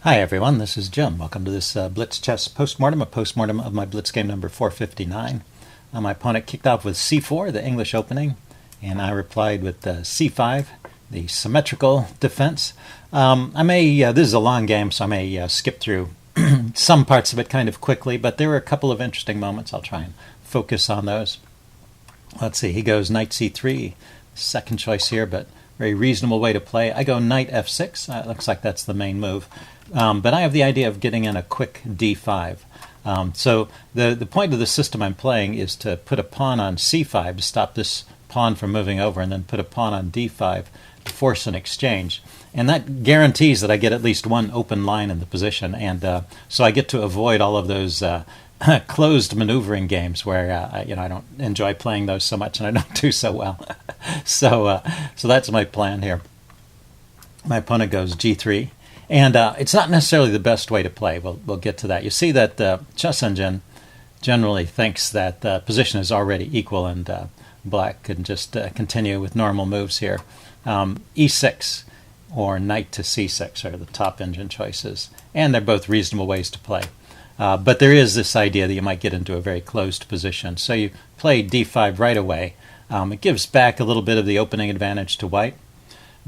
Hi everyone, this is Jim. Welcome to this Blitz chess postmortem, a postmortem of my Blitz game number 459. My opponent kicked off with c4, the English opening, and I replied with c5, the symmetrical defense. This is a long game, so I may skip through some parts of it kind of quickly, but there were a couple of interesting moments. I'll try and focus on those. Let's see, he goes knight c3, second choice here, but very reasonable way to play. I go knight f6. Looks like that's the main move. But I have the idea of getting in a quick d5. So the point of the system I'm playing is to put a pawn on c5 to stop this pawn from moving over, and then put a pawn on d5 to force an exchange. And that guarantees that I get at least one open line in the position, and so I get to avoid all of those closed maneuvering games where I don't enjoy playing those so much, and I don't do so well. So that's my plan here. My opponent goes g3. And it's not necessarily the best way to play. We'll get to that. You see that the chess engine generally thinks that the position is already equal, and black can just continue with normal moves here. e6 or knight to c6 are the top engine choices, and they're both reasonable ways to play. But there is this idea that you might get into a very closed position. So you play d5 right away. It gives back a little bit of the opening advantage to white.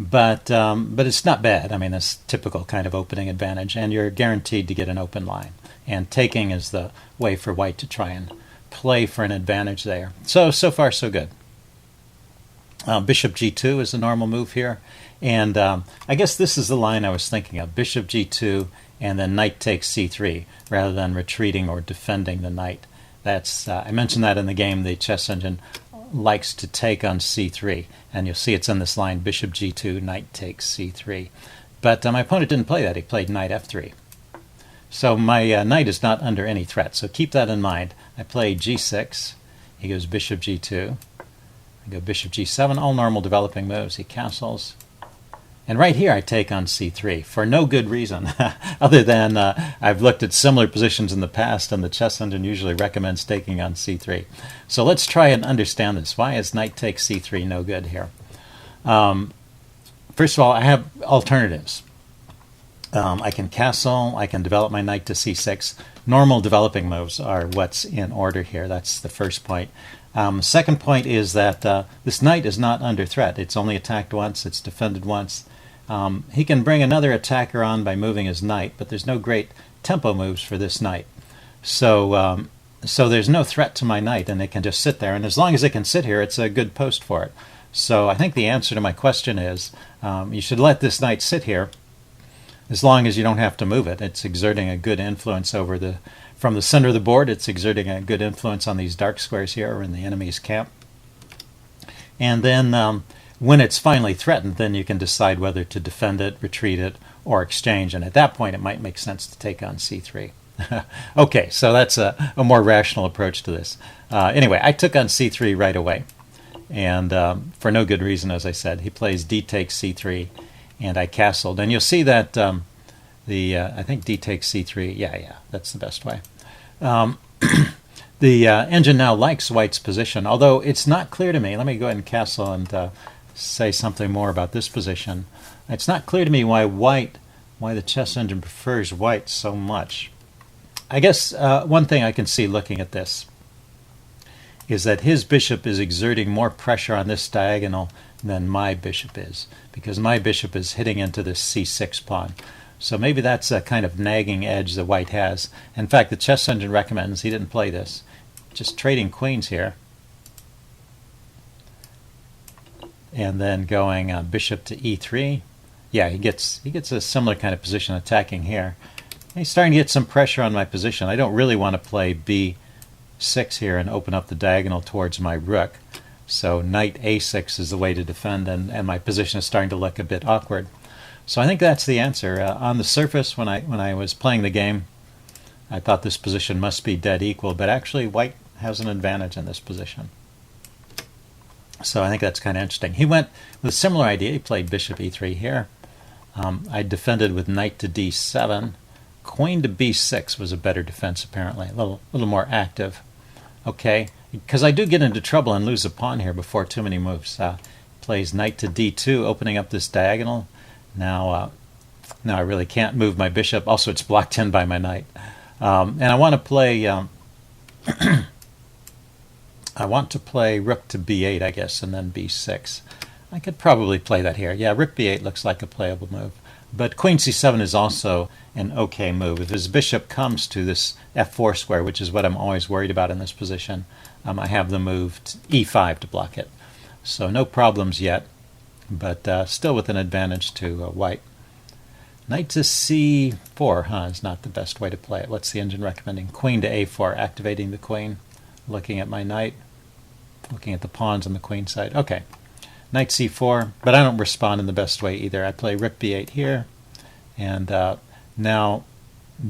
But it's not bad. I mean, it's typical kind of opening advantage, and you're guaranteed to get an open line. And taking is the way for white to try and play for an advantage there. So far, so good. Bishop g2 is a normal move here. And I guess this is the line I was thinking of. Bishop g2 and then knight takes c3, rather than retreating or defending the knight. That's I mentioned that in the game. The chess engine likes to take on c3, and you'll see it's in this line, bishop g2, knight takes c3. But my opponent didn't play that. He played knight f3. So my knight is not under any threat, so keep that in mind. I play g6. He goes bishop g2. I go bishop g7, all normal developing moves. He castles. And right here I take on c3 for no good reason, other than I've looked at similar positions in the past, and the chess engine usually recommends taking on c3. So let's try and understand this. Why is knight takes c3 no good here? First of all, I have alternatives. I can castle, I can develop my knight to c6. Normal developing moves are what's in order here. That's the first point. Second point is that this knight is not under threat. It's only attacked once, it's defended once. He can bring another attacker on by moving his knight, but there's no great tempo moves for this knight. So there's no threat to my knight, and it can just sit there. And as long as it can sit here, it's a good post for it. So I think the answer to my question is you should let this knight sit here as long as you don't have to move it. It's exerting a good influence over from the center of the board. It's exerting a good influence on these dark squares here or in the enemy's camp. And then when it's finally threatened, then you can decide whether to defend it, retreat it, or exchange. And at that point, it might make sense to take on c3. Okay, so that's a more rational approach to this. Anyway, I took on c3 right away. And for no good reason, as I said. He plays d takes c3, and I castled. And you'll see that I think d takes c3. Yeah, that's the best way. The engine now likes white's position, although it's not clear to me. Let me go ahead and castle and say something more about this position. It's not clear to me why the chess engine prefers white so much. I guess one thing I can see looking at this is that his bishop is exerting more pressure on this diagonal than my bishop is, because my bishop is hitting into this c6 pawn. So maybe that's a kind of nagging edge that white has. In fact, the chess engine recommends, he didn't play this, just trading queens here, and then going bishop to e3. Yeah, he gets a similar kind of position attacking here. He's starting to get some pressure on my position. I don't really want to play b6 here and open up the diagonal towards my rook. So knight a6 is the way to defend, and my position is starting to look a bit awkward. So I think that's the answer. On the surface, when I was playing the game, I thought this position must be dead equal, but actually white has an advantage in this position. So I think that's kind of interesting. He went with a similar idea. He played bishop e3 here. I defended with knight to d7. Queen to b6 was a better defense, apparently, a little more active. Okay, because I do get into trouble and lose a pawn here before too many moves. Plays knight to d2, opening up this diagonal. Now Now I really can't move my bishop. Also, it's blocked in by my knight. And I want to play I want to play rook to b8, I guess, and then b6. I could probably play that here. Yeah, rook b8 looks like a playable move. But queen c7 is also an okay move. If his bishop comes to this f4 square, which is what I'm always worried about in this position, I have the move e5 to block it. So no problems yet, but still with an advantage to white. Knight to c4, is not the best way to play it. What's the engine recommending? Queen to a4, activating the queen, looking at my knight, looking at the pawns on the queen side. Okay, knight c4, but I don't respond in the best way either. I play rook b8 here, and now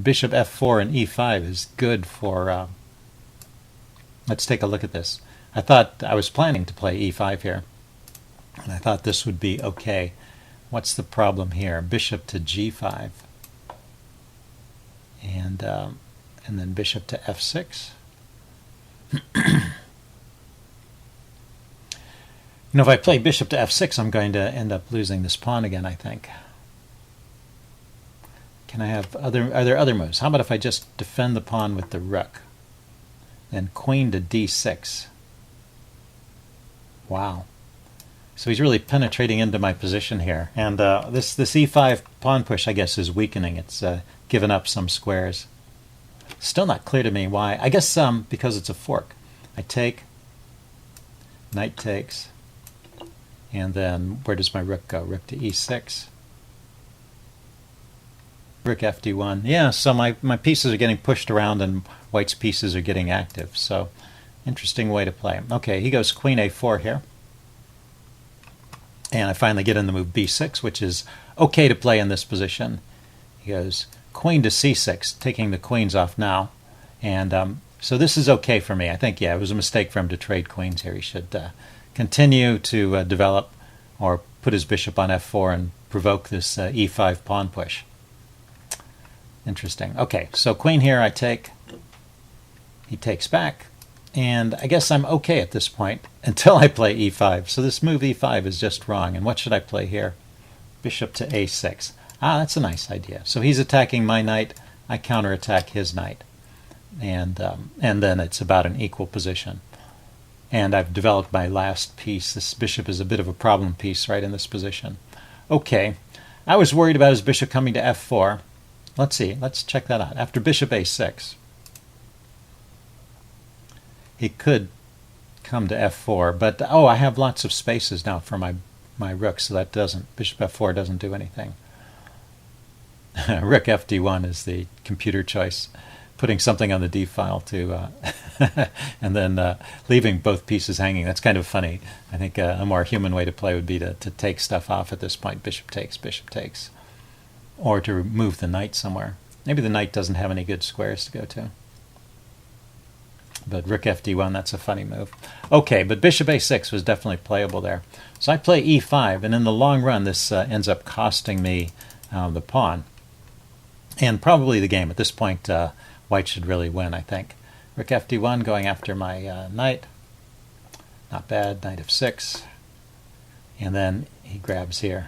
bishop f4 and e5 is good for... let's take a look at this. I thought I was planning to play e5 here, and I thought this would be okay. What's the problem here? Bishop to g5, and then bishop to f6. If I play bishop to f6, I'm going to end up losing this pawn again, I think. Can I have are there other moves? How about if I just defend the pawn with the rook? Then queen to d6. Wow. So he's really penetrating into my position here. And this e5 pawn push, I guess, is weakening. It's given up some squares. Still not clear to me why. I guess because it's a fork. I take, knight takes, and then where does my rook go? Rook to e6. Rook fd1. Yeah, so my pieces are getting pushed around and white's pieces are getting active. So interesting way to play. Okay, he goes queen a4 here. And I finally get in the move b6, which is okay to play in this position. He goes queen to c6, taking the queens off now. And so this is okay for me. I think, yeah, it was a mistake for him to trade queens here. He should continue to develop or put his bishop on f4 and provoke this e5 pawn push. Interesting. Okay, so queen here I take. He takes back. And I guess I'm okay at this point until I play e5. So this move e5 is just wrong. And what should I play here? Bishop to a6. That's a nice idea. So he's attacking my knight. I counterattack his knight. And then it's about an equal position. And I've developed my last piece. This bishop is a bit of a problem piece right in this position. Okay. I was worried about his bishop coming to f4. Let's see. Let's check that out. After bishop a6. He could come to f4, but I have lots of spaces now for my rook, so that bishop f4 doesn't do anything. Rook fd1 is the computer choice, putting something on the d file to, and then leaving both pieces hanging. That's kind of funny. I think a more human way to play would be to take stuff off at this point. Bishop takes, or to move the knight somewhere. Maybe the knight doesn't have any good squares to go to. But rook fd1, that's a funny move. Okay, but bishop a6 was definitely playable there. So I play e5, and in the long run, this ends up costing me the pawn. And probably the game. At this point, white should really win, I think. Rook fd1 going after my knight. Not bad, knight f6. And then he grabs here.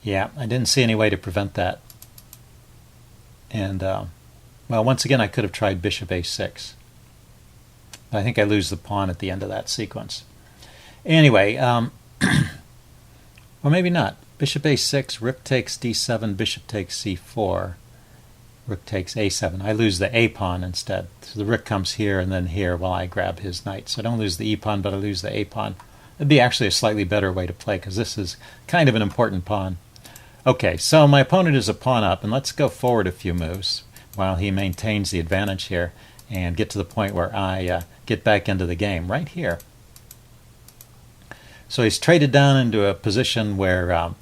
Yeah, I didn't see any way to prevent that. And, well, once again, I could have tried bishop a6. I think I lose the pawn at the end of that sequence. Anyway, or maybe not. Bishop a6, rook takes d7, bishop takes c4, rook takes a7. I lose the a pawn instead. So the rook comes here and then here while I grab his knight. So I don't lose the e pawn, but I lose the a pawn. It'd be actually a slightly better way to play because this is kind of an important pawn. Okay, so my opponent is a pawn up, and let's go forward a few moves while he maintains the advantage here and get to the point where I get back into the game right here. So he's traded down into a position where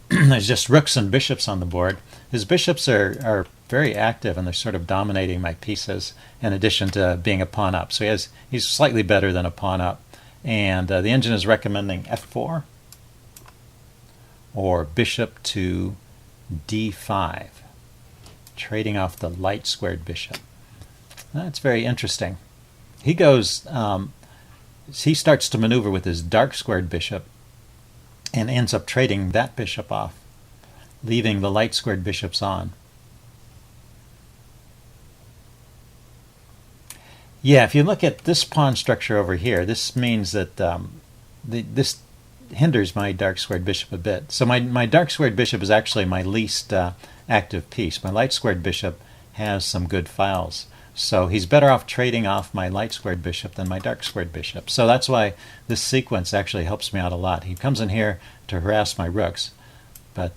there's just rooks and bishops on the board. His bishops are very active and they're sort of dominating my pieces in addition to being a pawn up. So he's slightly better than a pawn up. And the engine is recommending f4 or bishop to d5, trading off the light squared bishop. That's very interesting. He goes, he starts to maneuver with his dark squared bishop and ends up trading that bishop off. leaving the light squared bishops on. Yeah, if you look at this pawn structure over here, this means that this hinders my dark squared bishop a bit. So my dark squared bishop is actually my least active piece. My light squared bishop has some good files. So he's better off trading off my light squared bishop than my dark squared bishop. So that's why this sequence actually helps me out a lot. He comes in here to harass my rooks, but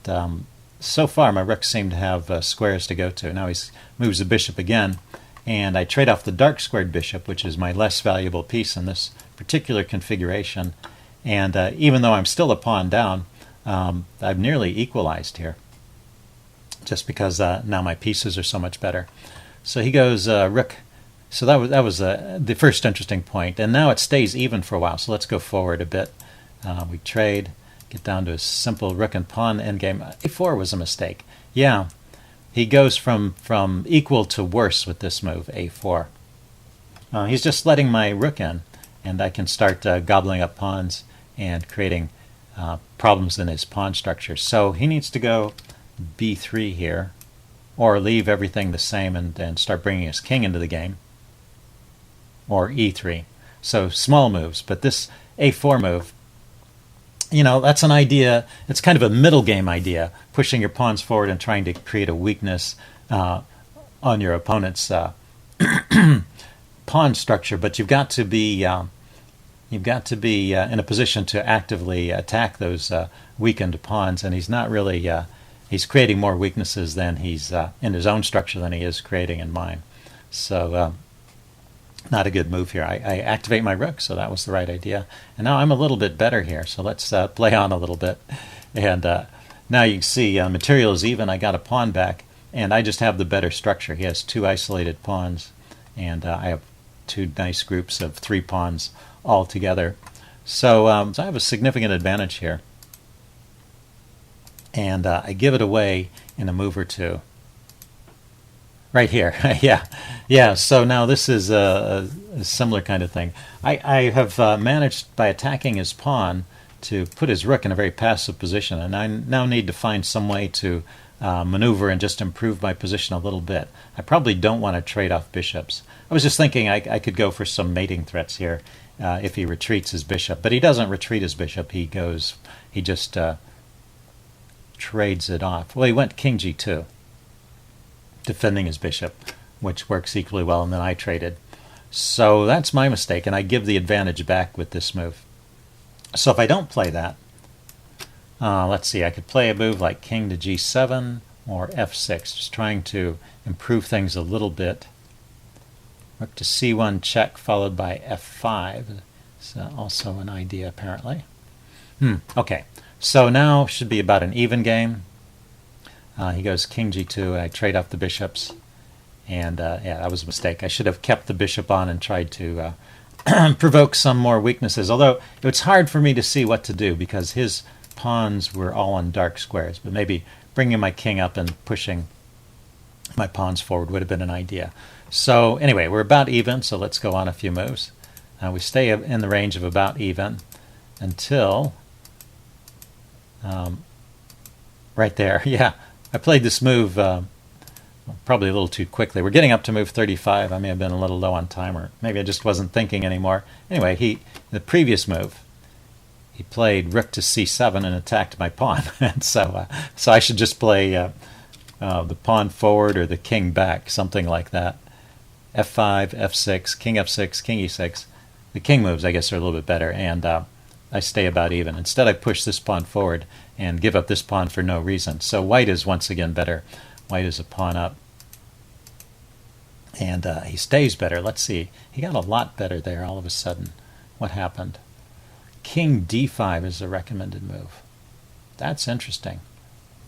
so far my rooks seem to have squares to go to. Now he moves the bishop again, and I trade off the dark squared bishop, which is my less valuable piece in this particular configuration. And even though I'm still a pawn down, I've nearly equalized here, just because now my pieces are so much better. So he goes rook. So that was the first interesting point. And now it stays even for a while. So let's go forward a bit. We trade, get down to a simple rook and pawn endgame. a4 was a mistake. Yeah, he goes from equal to worse with this move, a4. He's just letting my rook in, and I can start gobbling up pawns and creating problems in his pawn structure. So he needs to go b3 here, or leave everything the same and start bringing his king into the game, or e3. So small moves, but this a4 move, you know, that's an idea. It's kind of a middle game idea, pushing your pawns forward and trying to create a weakness on your opponent's pawn structure. But you've got to be in a position to actively attack those weakened pawns, and he's not really. He's creating more weaknesses than he's in his own structure than he is creating in mine. So not a good move here. I activate my rook, so that was the right idea. And now I'm a little bit better here, so let's play on a little bit. And now you can see material is even. I got a pawn back, and I just have the better structure. He has two isolated pawns, and I have two nice groups of 3 pawns all together. So, so I have a significant advantage here. And I give it away in a move or two. Right here. yeah. So now this is a similar kind of thing. I have managed, by attacking his pawn, to put his rook in a very passive position, and I now need to find some way to maneuver and just improve my position a little bit. I probably don't want to trade off bishops. I was just thinking I could go for some mating threats here if he retreats his bishop, but he doesn't retreat his bishop. He just trades it off. Well, he went king g2, defending his bishop, which works equally well, and then I traded. So that's my mistake, and I give the advantage back with this move. So if I don't play that, let's see, I could play a move like king to g7 or f6, just trying to improve things a little bit. Rook to c1 check followed by f5. It's also an idea, apparently. Okay. So now should be about an even game. He goes king g2, and I trade off the bishops. And yeah, that was a mistake. I should have kept the bishop on and tried to provoke some more weaknesses. Although it's hard for me to see what to do because his pawns were all on dark squares. But maybe bringing my king up and pushing my pawns forward would have been an idea. So anyway, we're about even, so let's go on a few moves. We stay in the range of about even until... right there. Yeah, I played this move probably a little too quickly. We're getting up to move 35. I may have been a little low on time, or maybe I just wasn't thinking anymore. Anyway, the previous move, he played rook to c7 and attacked my pawn. And so I should just play the pawn forward or the king back, something like that. f5, f6, king f6, king e6. The king moves, I guess, are a little bit better, and I stay about even. Instead, I push this pawn forward and give up this pawn for no reason. So white is once again better. White is a pawn up. And he stays better. Let's see. He got a lot better there all of a sudden. What happened? King d5 is the recommended move. That's interesting.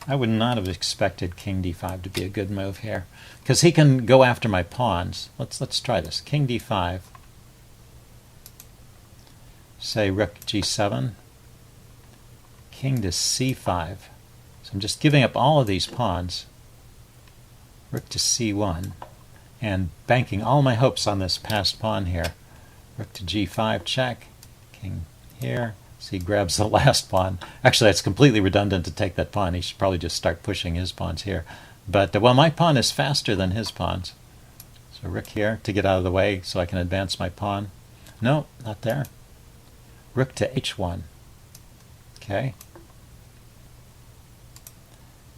I would not have expected king d5 to be a good move here, because he can go after my pawns. Let's try this. King d5. Say rook g7, king to c5. So I'm just giving up all of these pawns. Rook to c1, and banking all my hopes on this passed pawn here. Rook to g5 check, king here. So he grabs the last pawn. Actually, that's completely redundant to take that pawn. He should probably just start pushing his pawns here. But, well, my pawn is faster than his pawns. So rook here to get out of the way so I can advance my pawn. No, not there. Rook to h1. Okay.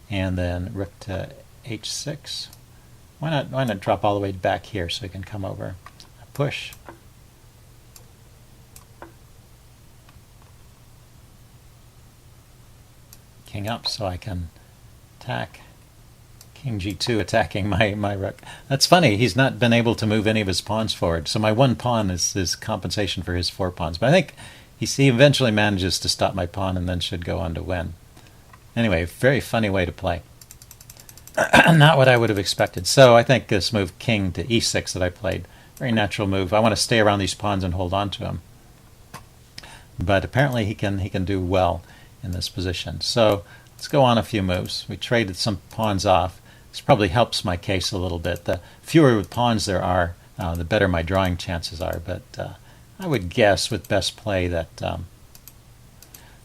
And then rook to h6. Why not drop all the way back here so he can come over? Push. King up so I can attack. King g2 attacking my rook. That's funny, he's not been able to move any of his pawns forward. So my one pawn is compensation for his 4 pawns. But I think he eventually manages to stop my pawn and then should go on to win. Anyway, very funny way to play. Not what I would have expected. So I think this move king to e6 that I played, very natural move. I want to stay around these pawns and hold on to him. But apparently he can do well in this position. So let's go on a few moves. We traded some pawns off. This probably helps my case a little bit. The fewer pawns there are, the better my drawing chances are. But I would guess with best play that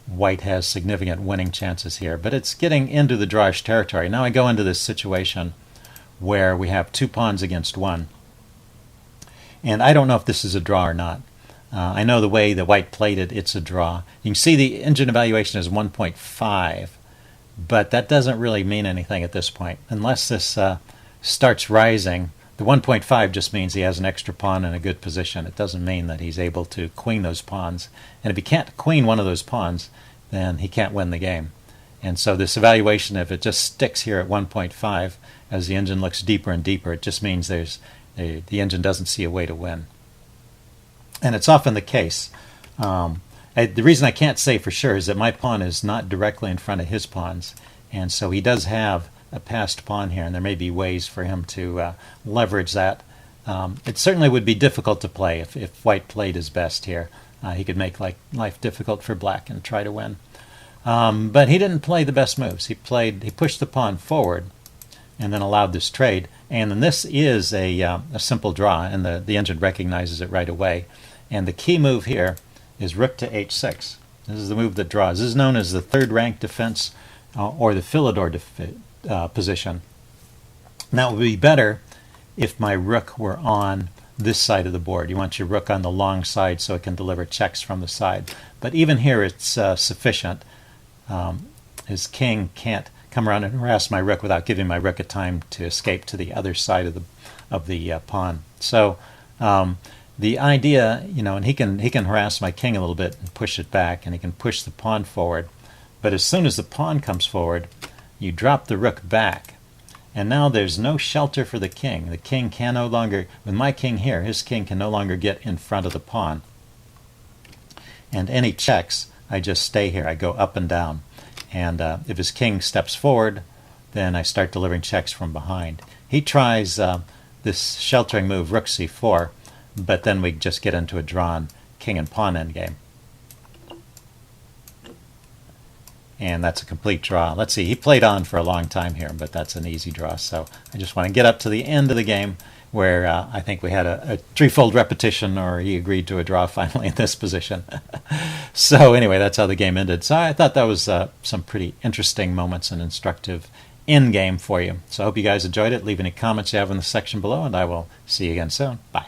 White has significant winning chances here. But it's getting into the drawish territory. Now I go into this situation where we have 2 pawns against 1. And I don't know if this is a draw or not. I know the way that White played it, it's a draw. You can see the engine evaluation is 1.5, but that doesn't really mean anything at this point. Unless this starts rising, the 1.5 just means he has an extra pawn in a good position. It doesn't mean that he's able to queen those pawns. And if he can't queen one of those pawns, then he can't win the game. And so this evaluation, if it just sticks here at 1.5, as the engine looks deeper and deeper, it just means the engine doesn't see a way to win. And it's often the case. The reason I can't say for sure is that my pawn is not directly in front of his pawns, and so he does have a passed pawn here, and there may be ways for him to leverage that. It certainly would be difficult to play if White played his best here. He could make life difficult for Black and try to win. But he didn't play the best moves. He pushed the pawn forward and then allowed this trade. And then this is a simple draw, and the engine recognizes it right away. And the key move here is rook to h6. This is the move that draws. This is known as the third rank defense or the Philidor position. Now it would be better if my rook were on this side of the board. You want your rook on the long side so it can deliver checks from the side. But even here it's sufficient. His king can't come around and harass my rook without giving my rook a time to escape to the other side of the pawn. So the idea, and he can harass my king a little bit and push it back, and he can push the pawn forward. But as soon as the pawn comes forward, you drop the rook back, and now there's no shelter for the king. The king can no longer, with my king here, his king can no longer get in front of the pawn. And any checks, I just stay here. I go up and down. And if his king steps forward, then I start delivering checks from behind. He tries this sheltering move, rook c4, but then we just get into a drawn king and pawn endgame. And that's a complete draw. Let's see, he played on for a long time here, but that's an easy draw. So I just want to get up to the end of the game where I think we had a threefold repetition, or he agreed to a draw finally in this position. So anyway, that's how the game ended. So I thought that was some pretty interesting moments and instructive end game for you. So I hope you guys enjoyed it. Leave any comments you have in the section below, and I will see you again soon. Bye.